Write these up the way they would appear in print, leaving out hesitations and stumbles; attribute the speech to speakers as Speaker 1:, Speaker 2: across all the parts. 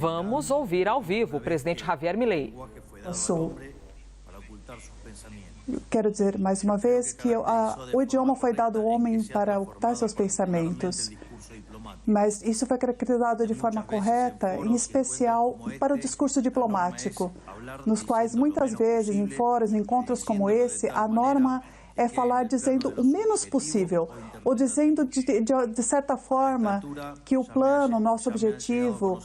Speaker 1: Vamos ouvir ao vivo o presidente Javier Milei.
Speaker 2: Quero dizer mais uma vez que o idioma foi dado ao homem para ocultar seus pensamentos, mas isso foi caracterizado de forma correta, em especial para o discurso diplomático, nos quais muitas vezes em fóruns, em encontros como esse, a norma é falar dizendo o menos possível, ou dizendo de certa forma que o plano, nosso objetivo,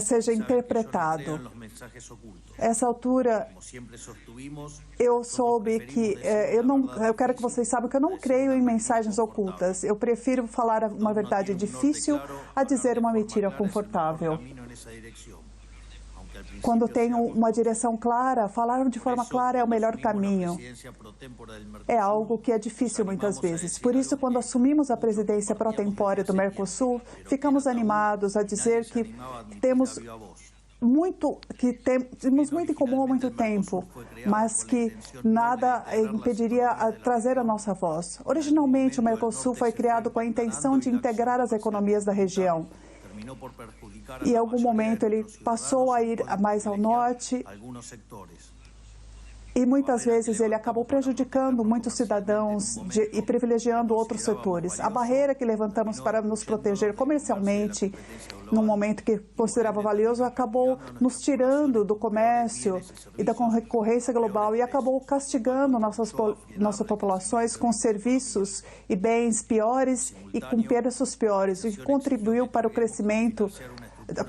Speaker 2: seja interpretado. Essa altura, eu soube que eu quero que vocês saibam que eu não creio em mensagens ocultas. Eu prefiro falar uma verdade difícil a dizer uma mentira confortável. Quando tenho uma direção clara, falar de forma clara é o melhor caminho. É algo que é difícil muitas vezes. Por isso, quando assumimos a presidência pro-tempore do Mercosul, ficamos animados a dizer que temos muito em comum há muito tempo, mas que nada impediria trazer a nossa voz. Originalmente, o Mercosul foi criado com a intenção de integrar as economias da região. E em algum momento ele passou a ir mais ao norte e muitas vezes ele acabou prejudicando muitos cidadãos e privilegiando outros setores. A barreira que levantamos para nos proteger comercialmente, num momento que considerava valioso, acabou nos tirando do comércio e da concorrência global e acabou castigando nossas populações com serviços e bens piores e com preços piores, e contribuiu para o crescimento,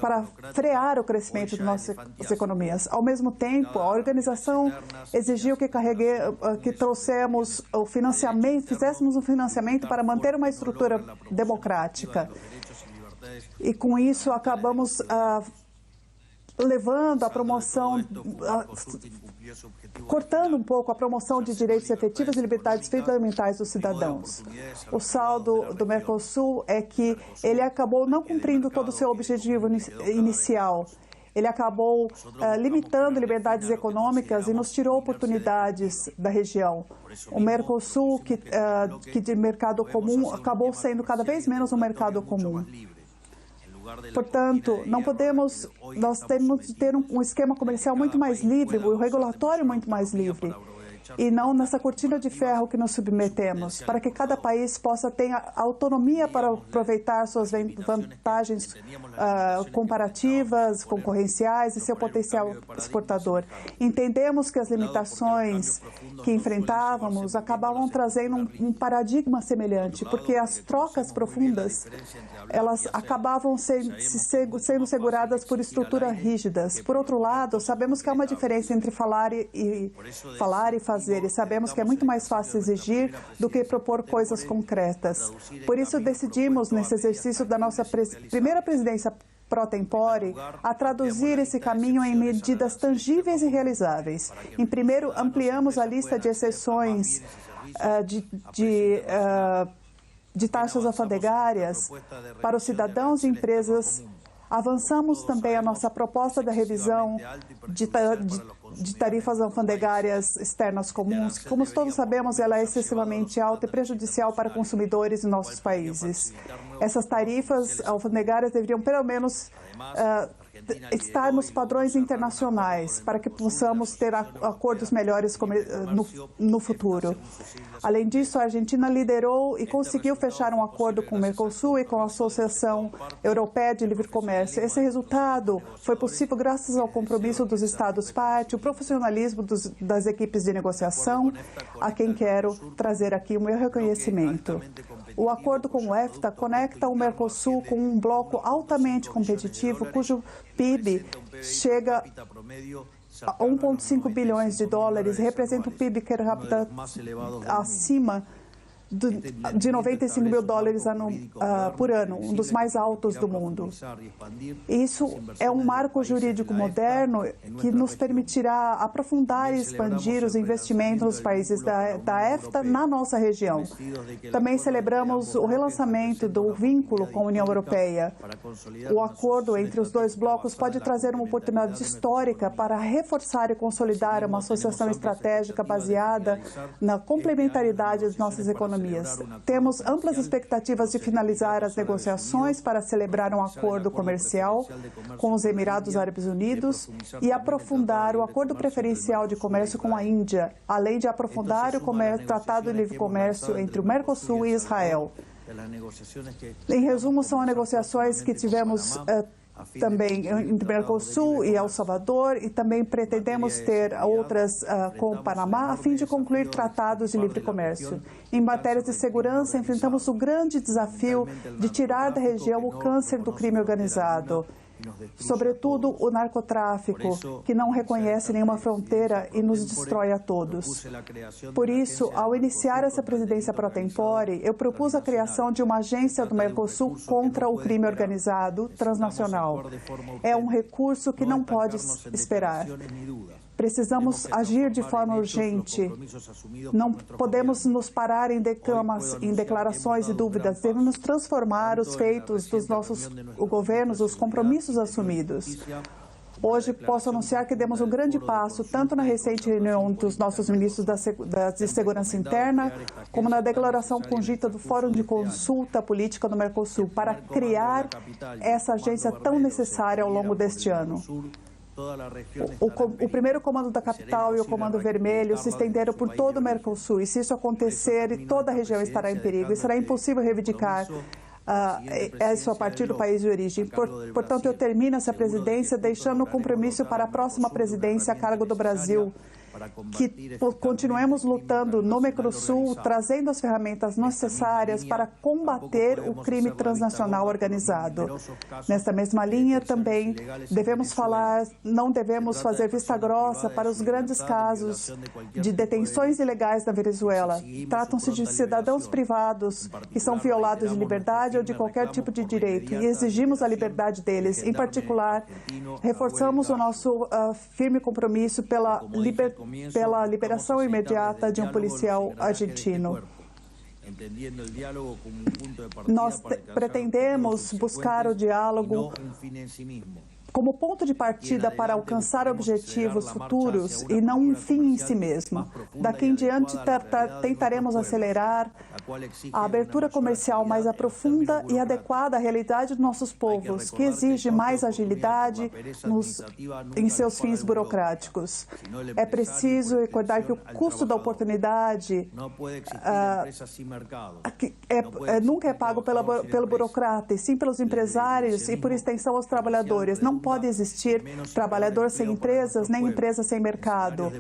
Speaker 2: para frear o crescimento de nossas economias. Ao mesmo tempo, a organização exigiu que trouxemos o financiamento, fizéssemos um financiamento para manter uma estrutura democrática. E com isso acabamos levando a promoção, cortando um pouco a promoção de direitos efetivos e liberdades fundamentais dos cidadãos. O saldo do Mercosul é que ele acabou não cumprindo todo o seu objetivo inicial. Ele acabou limitando liberdades econômicas e nos tirou oportunidades da região. O Mercosul, que de mercado comum, acabou sendo cada vez menos um mercado comum. Portanto, nós temos de ter um esquema comercial muito mais livre, um regulatório muito mais livre, e não nessa cortina de ferro que nos submetemos, para que cada país possa ter autonomia para aproveitar suas vantagens comparativas, concorrenciais e seu potencial exportador. Entendemos que as limitações que enfrentávamos acabavam trazendo um paradigma semelhante, porque as trocas profundas, elas acabavam sendo seguradas por estruturas rígidas. Por outro lado, sabemos que há uma diferença entre falar e fazer, e sabemos que é muito mais fácil exigir do que propor coisas concretas. Por isso, decidimos, nesse exercício da nossa primeira presidência pro-tempore, a traduzir esse caminho em medidas tangíveis e realizáveis. Em primeiro, ampliamos a lista de exceções de taxas alfandegárias para os cidadãos e empresas. Avançamos também a nossa proposta da revisão de tarifas alfandegárias externas comuns, que, como todos sabemos, ela é excessivamente alta e prejudicial para consumidores em nossos países. Essas tarifas alfandegárias deveriam, pelo menos, estar nos padrões internacionais, para que possamos ter acordos melhores no futuro. Além disso, a Argentina liderou e conseguiu fechar um acordo com o Mercosul e com a Associação Europeia de Livre Comércio. Esse resultado foi possível graças ao compromisso dos Estados-partes, o profissionalismo das equipes de negociação, a quem quero trazer aqui o meu reconhecimento. O acordo com o EFTA conecta o Mercosul com um bloco altamente competitivo, cujo PIB chega a 1,5 bilhões de dólares, representa um PIB per capita acima de 95 mil dólares por ano, um dos mais altos do mundo. Isso é um marco jurídico moderno que nos permitirá aprofundar e expandir os investimentos nos países da EFTA na nossa região. Também celebramos o relançamento do vínculo com a União Europeia. O acordo entre os dois blocos pode trazer uma oportunidade histórica para reforçar e consolidar uma associação estratégica baseada na complementaridade de nossas economias economias. Temos amplas expectativas de finalizar as negociações para celebrar um acordo comercial com os Emirados Árabes Unidos e aprofundar o acordo preferencial de comércio com a Índia, além de aprofundar o Tratado de Livre Comércio entre o Mercosul e Israel. Em resumo, são as negociações que tivemos também entre Mercosul e El Salvador, e também pretendemos ter outras com o Panamá, a fim de concluir tratados de livre comércio. Em matérias de segurança, enfrentamos o grande desafio de tirar da região o câncer do crime organizado, sobretudo o narcotráfico, que não reconhece nenhuma fronteira e nos destrói a todos. Por isso, ao iniciar essa presidência pro tempore, eu propus a criação de uma agência do Mercosul contra o crime organizado transnacional. É um recurso que não pode esperar. Precisamos agir de forma urgente. Não podemos nos parar em declarações e dúvidas. Devemos transformar os feitos dos nossos governos, os compromissos assumidos. Hoje, posso anunciar que demos um grande passo, tanto na recente reunião dos nossos ministros de Segurança Interna, como na declaração conjunta do Fórum de Consulta Política do Mercosul, para criar essa agência tão necessária ao longo deste ano. O primeiro comando da capital e o comando vermelho se estenderam por todo o Mercosul, e se isso acontecer, toda a região estará em perigo e será impossível reivindicar isso a partir do país de origem. Portanto, eu termino essa presidência deixando o compromisso para a próxima presidência a cargo do Brasil, que continuemos lutando no Mercosul, trazendo as ferramentas necessárias para combater o crime transnacional organizado. Nesta mesma linha, também não devemos fazer vista grossa para os grandes casos de detenções ilegais na Venezuela. Tratam-se de cidadãos privados que são violados de liberdade ou de qualquer tipo de direito, e exigimos a liberdade deles. Em particular, reforçamos o nosso firme compromisso pela liberação imediata de um policial argentino. Nós pretendemos buscar o diálogo como ponto de partida para alcançar objetivos futuros e não um fim em si mesmo. Daqui em diante, tentaremos acelerar a abertura comercial mais aprofunda e adequada à realidade dos nossos povos, que exige mais agilidade em seus fins burocráticos. É preciso recordar que o custo da oportunidade nunca é pago pelo burocrata, e sim pelos empresários e, por extensão, aos trabalhadores. Não pode existir trabalhador sem empresas, nem empresa sem mercado.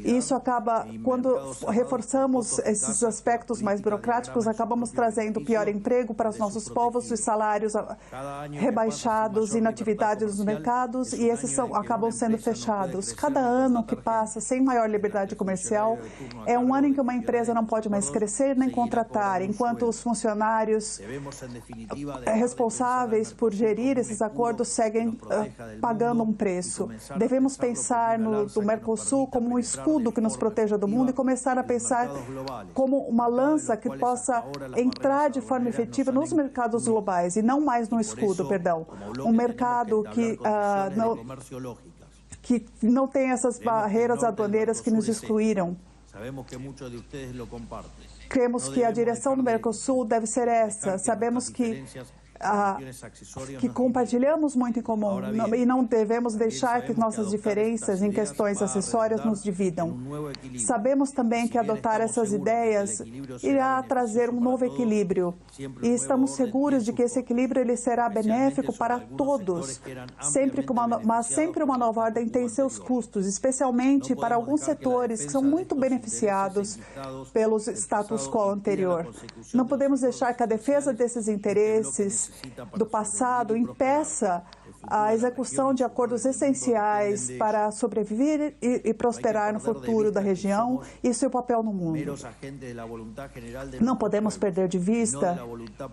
Speaker 2: Isso acaba, quando reforçamos esses aspectos mais burocráticos, acabamos trazendo pior emprego para os nossos povos, os salários rebaixados, inatividade nos mercados, e esses acabam sendo fechados. Cada ano que passa sem maior liberdade comercial é um ano em que uma empresa não pode mais crescer nem contratar, enquanto os funcionários responsáveis por gerir esses acordos seguem pagando um preço. Devemos pensar no Mercosul como um escudo que nos proteja do mundo e começar a pensar como uma lança que possa entrar de forma efetiva nos mercados globais, e não mais no escudo, perdão. Um mercado que não tem essas barreiras aduaneiras que nos excluíram. Cremos que a direção do Mercosul deve ser essa. Sabemos que compartilhamos muito em comum e não devemos deixar que nossas diferenças em questões acessórias nos dividam. Sabemos também que adotar essas ideias irá trazer um novo equilíbrio, e estamos seguros de que esse equilíbrio ele será benéfico para todos, mas sempre uma nova ordem tem seus custos, especialmente para alguns setores que são muito beneficiados pelo status quo anterior. Não podemos deixar que a defesa desses interesses do passado impeça a execução de acordos essenciais para sobreviver e prosperar no futuro da região e seu papel no mundo. Não podemos perder de vista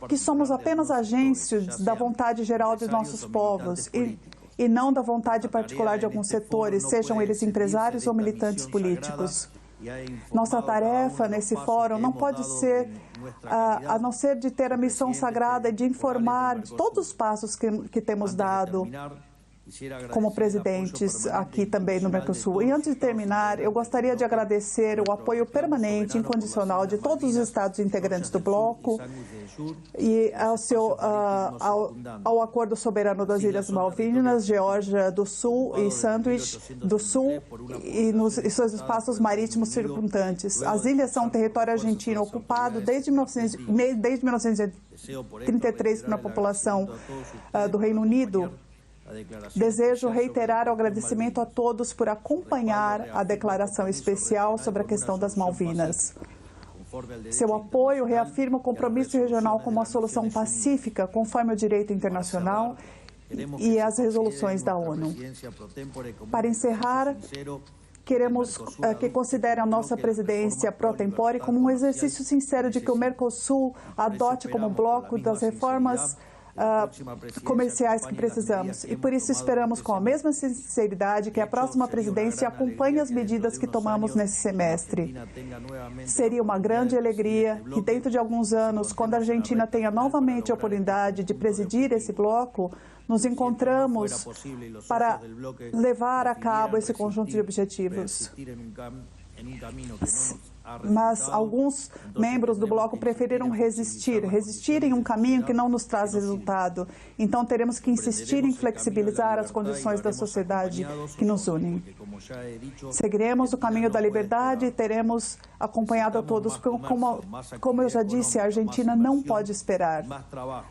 Speaker 2: que somos apenas agentes da vontade geral de nossos povos e não da vontade particular de alguns setores, sejam eles empresários ou militantes políticos. Nossa tarefa nesse fórum não pode ser, a não ser de ter a missão sagrada de informar de todos os passos que temos dado como presidentes aqui também no Mercosul. E antes de terminar, eu gostaria de agradecer o apoio permanente e incondicional de todos os Estados integrantes do bloco e ao Acordo Soberano das Ilhas Malvinas, Geórgia do Sul e Sandwich do Sul e seus espaços marítimos circundantes. As ilhas são um território argentino ocupado desde 1933 pela população do Reino Unido. Desejo reiterar o agradecimento a todos por acompanhar a declaração especial sobre a questão das Malvinas. Seu apoio reafirma o compromisso regional com uma solução pacífica, conforme o direito internacional e as resoluções da ONU. Para encerrar, queremos que considere a nossa presidência pro tempore como um exercício sincero de que o Mercosul adote como bloco das reformas comerciais que precisamos. E por isso esperamos com a mesma sinceridade que a próxima presidência acompanhe as medidas que tomamos nesse semestre. Seria uma grande alegria que dentro de alguns anos, quando a Argentina tenha novamente a oportunidade de presidir esse bloco, nos encontramos para levar a cabo esse conjunto de objetivos. Mas alguns membros do bloco preferiram resistir em um caminho que não nos traz resultado. Então, teremos que insistir em flexibilizar as condições da sociedade que nos unem. Seguiremos o caminho da liberdade e teremos acompanhado a todos. Como eu já disse, a Argentina não pode esperar.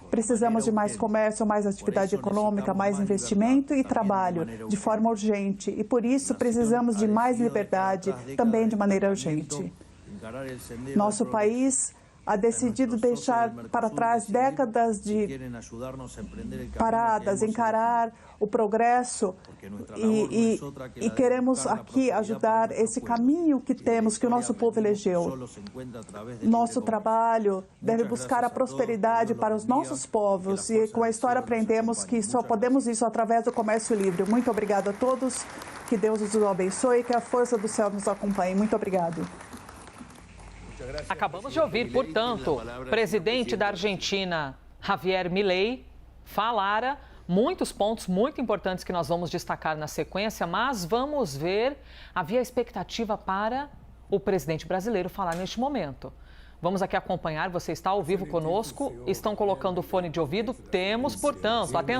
Speaker 2: Precisamos de mais comércio, mais atividade econômica, mais investimento e trabalho, de forma urgente. E, por isso, precisamos de mais liberdade, também de maneira urgente. Nosso país ha decidido deixar para trás décadas de paradas, encarar o progresso e queremos aqui ajudar esse caminho que temos, que o nosso povo elegeu. Nosso trabalho deve buscar a prosperidade para os nossos povos e com a história aprendemos que só podemos isso através do comércio livre. Muito obrigado a todos, que Deus os abençoe e que a força do céu nos acompanhe. Muito obrigado.
Speaker 1: Acabamos de ouvir, portanto, o presidente da Argentina, Javier Milei, falara muitos pontos muito importantes que nós vamos destacar na sequência, mas vamos ver, havia expectativa para o presidente brasileiro falar neste momento. Vamos aqui acompanhar, você está ao vivo conosco, estão colocando o fone de ouvido, temos, portanto, atenção.